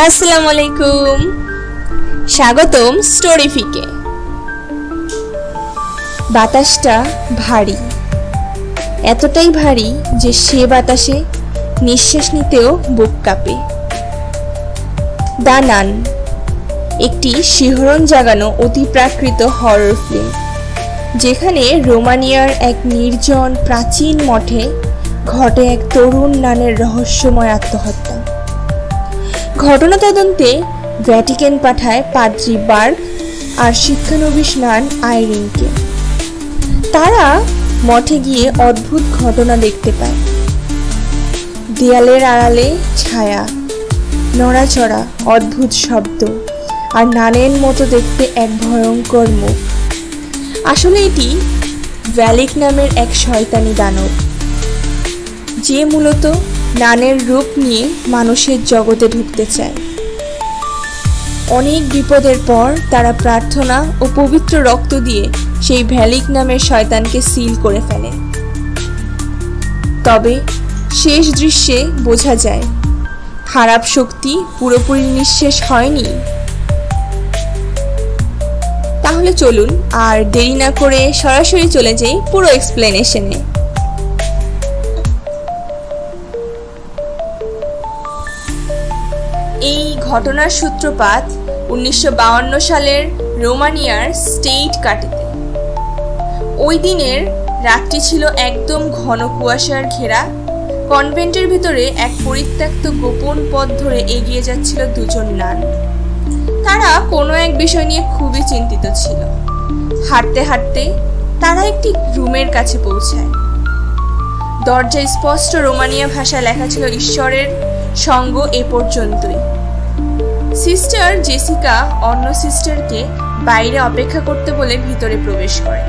আসসালামু আলাইকুম, স্বাগতম স্টোরিফিকে। বাতাসটা ভারী, এতটাই ভারী যে সে বাতাসে নিঃশ্বাস নিতেও বুক কাঁপে। দ্য নান একটি শিহরণ জাগানো অতিপ্রাকৃত হরর ফিল্ম, যেখানে রোমানিয়ার এক নির্জন প্রাচীন মঠে ঘটে এক তরুণ নানের রহস্যময় আত্মহত্যা। ঘটনা তদন্তে ভ্যাটিকান পাঠায় পাদ্রি বার্গ আর শিক্ষানবিশ নান আইরিনকে। তারা মঠে গিয়ে অদ্ভুত ঘটনা দেখতে পায়। দেয়ালের আড়ালে ছায়া, নড়াচড়া, অদ্ভুত শব্দ আর নানের মতো দেখতে এক ভয়ঙ্কর মুখ। আসলে এটি ভ্যালিক নামের এক শয়তানি দানব, যে মূলত নানের রূপ নিয়ে মানুষের জগতে ঢুকতে চায়। অনেক বিপদের পর তারা প্রার্থনা ও পবিত্র রক্ত দিয়ে সেই ভ্যালিক নামের শয়তানকে সিল করে ফেলে। তবে শেষ দৃশ্যে বোঝা যায় খারাপ শক্তি পুরোপুরি নিঃশেষ হয়নি। তাহলে চলুন আর দেরি না করে সরাসরি চলে যাই পুরো এক্সপ্লেনেশনে। এই ঘটনার সূত্রপাত 1952 সালের রোমানিয়ার স্টেট কাটিতে। ওই দিনের রাতটি ছিল একদম ঘন কুয়াশার ঘেরা। কনভেন্টের ভিতরে এক পরিত্যক্ত গোপন পথ ধরে এগিয়ে যাচ্ছিল দুজন নান। তারা কোনো এক বিষয় নিয়ে খুবই চিন্তিত ছিল। হাঁটতে হাঁটতে তারা একটি রুমের কাছে পৌঁছায়। দরজায় স্পষ্ট রোমানিয়া ভাষায় লেখা ছিল, ঈশ্বরের সঙ্গ এ পর্যন্তই। সিস্টার জেসিকা অন্য সিস্টারকে বাইরে অপেক্ষা করতে বলে ভিতরে প্রবেশ করে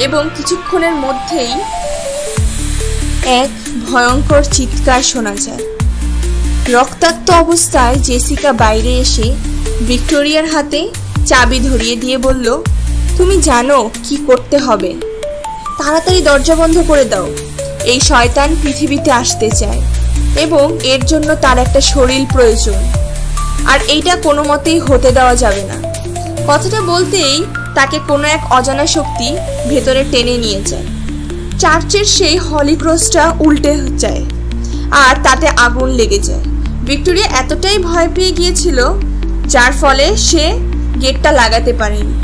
এবং কিছুক্ষণের মধ্যেই এক ভয়ঙ্কর চিৎকার শোনা যায়। রক্তাক্ত অবস্থায় জেসিকা বাইরে এসে ভিক্টোরিয়ার হাতে চাবি ধরিয়ে দিয়ে বলল, তুমি জানো কি করতে হবে, তাড়াতাড়ি দরজা বন্ধ করে দাও। এই শয়তান পৃথিবীতে আসতে চায় এবং এর জন্য তার একটা শরীর প্রয়োজন, আর এইটা কোনো মতেই হতে দেওয়া যাবে না। কথাটা বলতেই তাকে কোনো এক অজানা শক্তি ভেতরে টেনে নিয়ে যায়। চার্চের সেই হলি ক্রসটা উল্টে যায় আর তাতে আগুন লেগে যায়। ভিক্টোরিয়া এতটাই ভয় পেয়ে গিয়েছিল যার ফলে সে গেটটা লাগাতে পারেনি।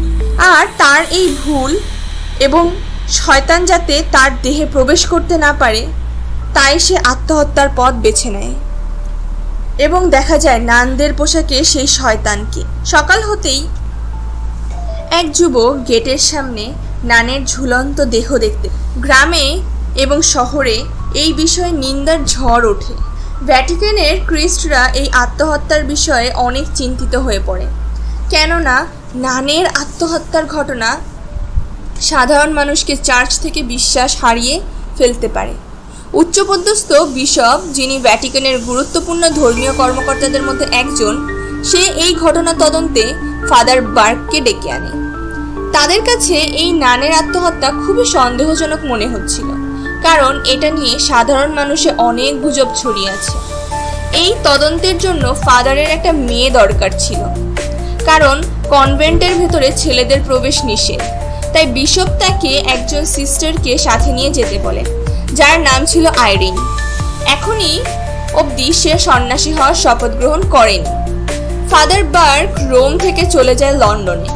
আর তার এই ভুল এবং শয়তান যাতে তার দেহে প্রবেশ করতে না পারে, তাই সে আত্মহত্যার পথ বেছে নেয় এবং দেখা যায় নানদের পোশাকে সেই শয়তানকে। সকাল হতেই এক যুবক গেটের সামনে নানের ঝুলন্ত দেহ দেখতে। গ্রামে এবং শহরে এই বিষয়ে নিন্দার ঝড় ওঠে। ভ্যাটিকানের ক্রিস্টরা এই আত্মহত্যার বিষয়ে অনেক চিন্তিত হয়ে পড়ে, কেননা নানের আত্মহত্যার ঘটনা সাধারণ মানুষকে চার্চ থেকে বিশ্বাস হারিয়ে ফেলতে পারে। উচ্চপদস্থ বিশপ, যিনি ভ্যাটিকানের গুরুত্বপূর্ণ ধর্মীয় কর্মকর্তাদের মধ্যে একজন, সে এই ঘটনা তদন্তে ফাদার বার্গকে ডেকে আনে। তাদের কাছে এই নানের আত্মহত্যা খুবই সন্দেহজনক মনে হচ্ছিল, কারণ এটা নিয়ে সাধারণ মানুষে অনেক গুজব ছড়িয়ে আছে। এই তদন্তের জন্য ফাদারের একটা মেয়ে দরকার ছিল, কারণ কনভেন্টের ভেতরে ছেলেদের প্রবেশ নিষেধ। তাই বিশপ তাকে একজন সিস্টারকে সাথে নিয়ে যেতে বলে, যার নাম ছিল আইরিন। এখনই অবধি সে সন্ন্যাসী হওয়ার শপথ গ্রহণ করেনি। ফাদার বার্গ রোম থেকে চলে যায় লন্ডনে।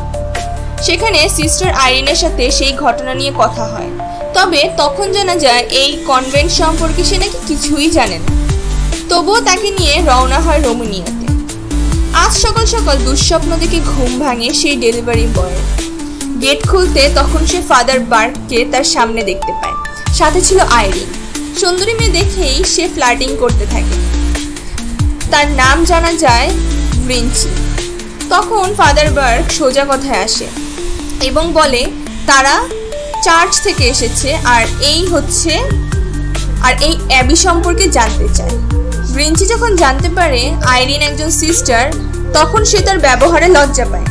সেখানে সিস্টার আইরিনের সাথে সেই ঘটনা নিয়ে কথা হয়। তবে তখন জানা যায় এই কনভেন্ট সম্পর্কে সে নাকি কিছুই জানে না। তবুও তাকে নিয়ে রওনা হয় রোমানিয়াতে। আজ সকাল সকাল দুঃস্বপ্ন দেখে ঘুম ভাঙে সেই ডেলিভারি বয়ের। গেট খুলতে তখন সে ফাদার বার্গকে তার সামনে দেখতে পায়। সাথে ছিল আইরিন। সুন্দরী মেয়ে দেখেই সে ফ্লার্টিং করতে থাকে। তার নাম জানা যায় ব্রিঞ্চি। তখন ফাদার বার্গ সোজা কথায় আসে এবং বলে তারা চার্চ থেকে এসেছে আর এই অ্যাবি সম্পর্কে জানতে চায়। ব্রিঞ্চি যখন জানতে পারে আইরিন একজন সিস্টার, তখন সে তার ব্যবহারে লজ্জা পায়।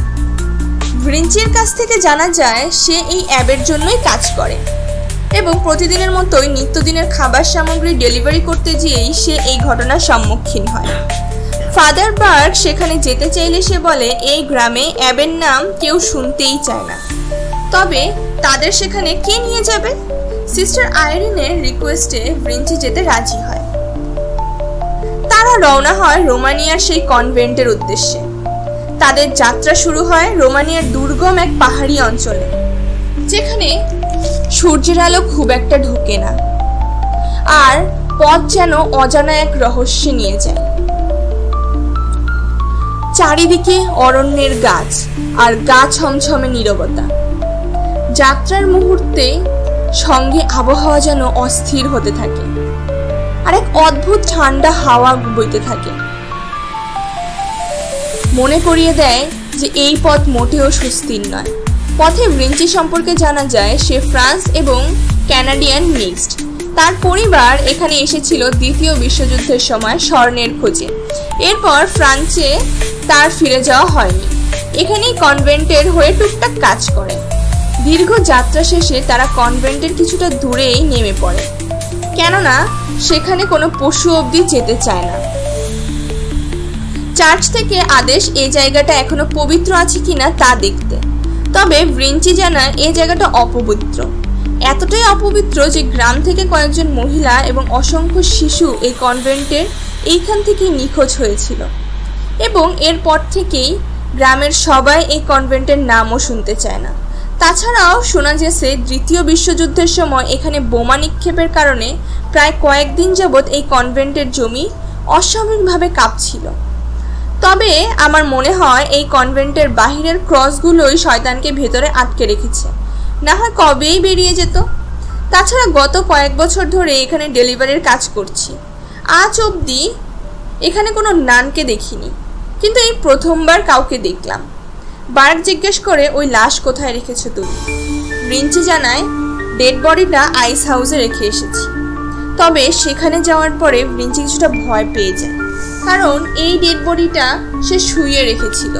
ব্রিঞ্চির কাছ থেকে জানা যায় সে এই অ্যাবের জন্যই কাজ করে এবং প্রতিদিনের মতোই নিত্যদিনের খাবার সামগ্রী ডেলিভারি করতে গিয়েই সে এই ঘটনার সম্মুখীন হয়। ফাদার বার্গ সেখানে যেতে চাইলে সে বলে এই গ্রামে অ্যাবের নাম কেউ শুনতেই চায় না। তবে তাদের সেখানে কে নিয়ে যাবে? সিস্টার আইরিনের রিকোয়েস্টে ভিঞ্চি যেতে রাজি হয়। তারা রওনা হয় রোমানিয়ার সেই কনভেন্টের উদ্দেশ্যে। তাদের যাত্রা শুরু হয় রোমানিয়ার দুর্গম এক পাহাড়ি অঞ্চলে, যেখানে সূর্যের আলো খুব একটা ঢোকে না, আর পথ যেন অজানা এক রহস্যে নিয়ে যায়। চারিদিকে অরণ্যের গাছ আর গা ছমছমে নীরবতা। যাত্রার মুহূর্তে সঙ্গে আবহাওয়া যেন অস্থির হতে থাকে, আর এক অদ্ভুত ঠান্ডা হাওয়া বইতে থাকে। মনে করিয়ে দেয় যে এই পথ মোটেও সুস্থির নয়। পথে ভিঞ্চি সম্পর্কে জানা যায় সে ফ্রান্স এবং ক্যানাডিয়ান মিক্সড। তার পরিবার এখানে এসেছিল দ্বিতীয় বিশ্বযুদ্ধের সময় স্বর্ণের খোঁজে। এরপর ফ্রান্সে তার ফিরে যাওয়া হয়নি। এখানেই কনভেন্টের হয়ে টুকটাক কাজ করে। দীর্ঘ যাত্রা শেষে তারা কনভেন্টের কিছুটা দূরেই নেমে পড়ে, কেননা সেখানে কোনো পশু অবধি যেতে চায় না। চার্চ থেকে আদেশ এই জায়গাটা এখনো পবিত্র আছে কিনা তা দেখতে। তবে ভিঞ্চি জানায় এই জায়গাটা অপবিত্র, এতটাই অপবিত্র যে গ্রাম থেকে কয়েকজন মহিলা এবং অসংখ্য শিশু এই কনভেন্টের এইখান থেকে নিখোঁজ হয়েছিল, এবং এরপর থেকেই গ্রামের সবাই এই কনভেন্টের নামও শুনতে চায় না। তাছাড়াও শোনা গেছে দ্বিতীয় বিশ্বযুদ্ধের সময় এখানে বোমা নিক্ষেপের কারণে প্রায় কয়েকদিন যাবৎ এই কনভেন্টের জমি অস্বাভাবিকভাবে কাঁপছিল। তবে আমার মনে হয় এই কনভেন্টের বাহিরের ক্রসগুলোই শয়তানকে ভেতরে আটকে রেখেছে, না হয় কবেই বেরিয়ে যেত। তাছাড়া গত কয়েক বছর ধরে এখানে ডেলিভারির কাজ করছি, আজ অবধি এখানে কোনো নানকে দেখিনি, কিন্তু এই প্রথমবার কাউকে দেখলাম। বার্গ জিজ্ঞেস করে ওই লাশ কোথায় রেখেছো তুমি? ভিঞ্চি জানায় ডেড বডিটা আইস হাউসে রেখে এসেছি। তবে সেখানে যাওয়ার পরে ভিঞ্চি কিছুটা ভয় পেয়ে যায়, কারণ এই ডেড বডিটা সে শুইয়ে রেখেছিল,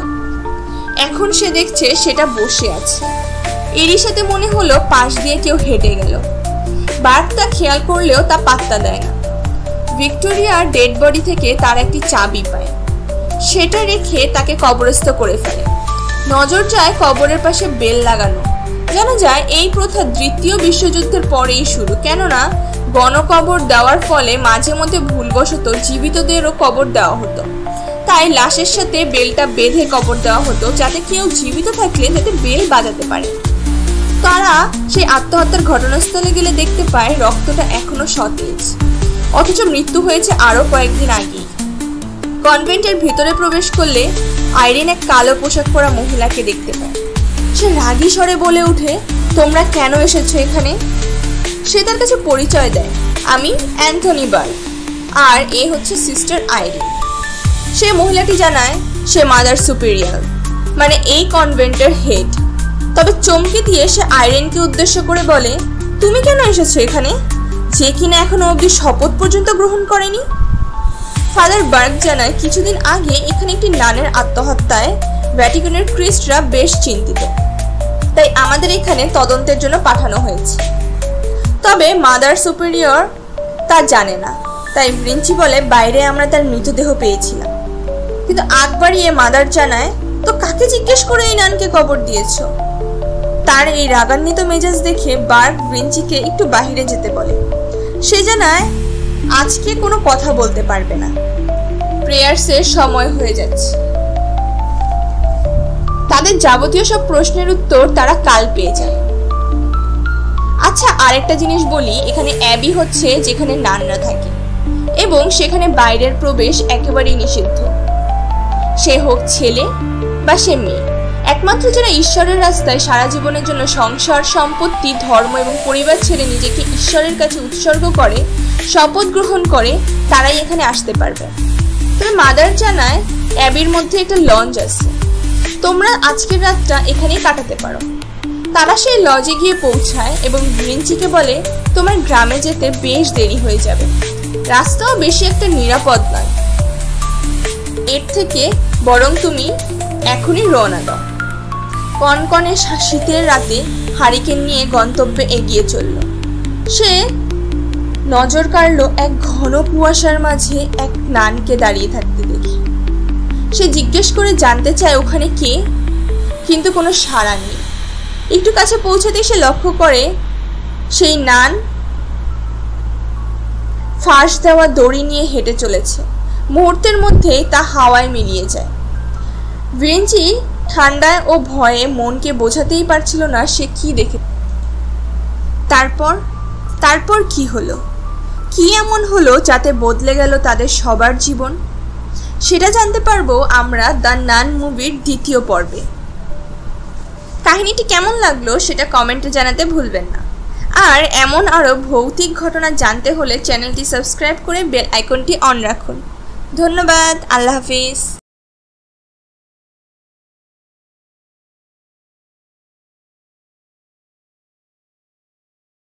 এখন সে দেখছে সেটা বসে আছে। এরই সাথে মনে হলো পাশ দিয়ে কেউ হেঁটে গেল। বার্গ তা খেয়াল করলেও তা পাত্তা দেয় না। ভিক্টোরিয়ার ডেড বডি থেকে তার একটি চাবি পায়, সেটা রেখে তাকে কবরস্থ করে ফেলে। নজর যায় কবরের পাশে বেল লাগানো। জানা যায় এই প্রথা দ্বিতীয় বিশ্বযুদ্ধের পরেই শুরু, কেননা গণকবর দেওয়ার ফলে মাঝে মধ্যে ভুলবশত জীবিতদেরও কবর দেওয়া হতো। তাই লাশের সাথে বেলটা বেঁধে কবর দেওয়া হতো, যাতে কেউ জীবিত থাকলে যাতে বেল বাজাতে পারে। তারা সেই আত্মহত্যার ঘটনাস্থলে গেলে দেখতে পায় রক্তটা এখনো সতেজ, অথচ মৃত্যু হয়েছে আরো কয়েকদিন আগেই। কনভেন্টের ভিতরে প্রবেশ করলে আইরিন এক কালো পোশাক পরা মহিলাকে দেখতে পায়। সে রাগী স্বরে বলে ওঠে, তোমরা কেন এসেছো এখানে? সে তার কাছে পরিচয় দেয়, আমি অ্যান্থনি বার্গ, আর এ হচ্ছে সিস্টার আইরিন। সে মহিলাটি জানায় সে মাদার সুপিরিয়র, মানে এই কনভেন্টের হেড। তবে চমকে দিয়ে সে আইরিনকে উদ্দেশ্য করে বলে, তুমি কেন এসেছো এখানে, যে কিনা এখনো অবধি শপথ পর্যন্ত গ্রহণ করেনি? ফাদার বার্গ জানায় কিছুদিন আগে এখানে একটি নানের আত্মহত্যায় ভ্যাটিকানের ক্রিস্টরা বেশ চিন্তিত, তাই আমাদের এখানে তদন্তের জন্য পাঠানো হয়েছে। তবে মাদার সুপিরিয়র তা জানে না, তাই ভিঞ্চি বলে বাইরে আমরা তার মৃতদেহ পেয়েছিলাম। কিন্তু আগ বাড়িয়ে মাদার জানায়, তো কাকে জিজ্ঞেস করে এই নানকে কবর দিয়েছ? তার এই রাগান্বিত মেজাজ দেখে বার্গ ভিঞ্চিকে একটু বাহিরে যেতে বলে। সে জানায় আজকে কোনো কথা বলতে পারবে না, প্রেয়ার্সের সময় হয়ে যাচ্ছে। তাদের যাবতীয় সব প্রশ্নের উত্তর তারা কাল পেয়ে যায়। আচ্ছা, আরেকটা জিনিস বলি, এখানে অ্যাবি হচ্ছে যেখানে নানরা থাকে, এবং সেখানে বাইরের প্রবেশ একেবারেই নিষিদ্ধ, সে হোক ছেলে বা সে মেয়ে। একমাত্র যারা ঈশ্বরের রাস্তায় সারা জীবনের জন্য সংসার, সম্পত্তি, ধর্ম এবং পরিবার ছেড়ে নিজেকে ঈশ্বরের কাছে উৎসর্গ করে, শপথ গ্রহণ করে, তারাই এখানে আসতে পারবে। তবে মাদার জানায় অ্যাবির মধ্যে একটা লঞ্চ আছে, তোমরা আজকের রাতটা এখানেই কাটাতে পারো। তারা সেই লজে গিয়ে পৌঁছায় এবং ভিঞ্চিকে বলে, তোমার গ্রামে যেতে বেশ দেরি হয়ে যাবে, রাস্তাও বেশি একটা নিরাপদ নয়, এর থেকে বরং তুমি এখনই রওনা দাও। কনকনে শীতের রাতে হারিকেন নিয়ে গন্তব্যে এগিয়ে চলল। সে নজর কাড়ল এক ঘন কুয়াশার মাঝে এক নানকে দাঁড়িয়ে থাকতে দেখে। সে জিজ্ঞেস করে জানতে চায় ওখানে কে, কিন্তু কোনো সাড়া নেই। একটু কাছে পৌঁছাতেই সে লক্ষ্য করে সেই নান ফাঁস দেওয়া দড়ি নিয়ে হেঁটে চলেছে। মুহূর্তের মধ্যেই তা হাওয়ায় মিলিয়ে যায়। ভিরেনজি ঠান্ডায় ও ভয়ে মনকে বোঝাতেই পারছিল না সে কি দেখে। তারপর কি হলো, কি এমন হলো যাতে বদলে গেল তাদের সবার জীবন, সেটা জানতে পারবো আমরা দ্য নান মুভির দ্বিতীয় পর্বে। কাহিনীটি কেমন লাগলো সেটা কমেন্টে জানাতে ভুলবেন না। আর এমন আরও ভৌতিক ঘটনা জানতে হলে চ্যানেলটি সাবস্ক্রাইব করে বেল আইকনটি অন রাখুন। ধন্যবাদ। আল্লাহ হাফিজ।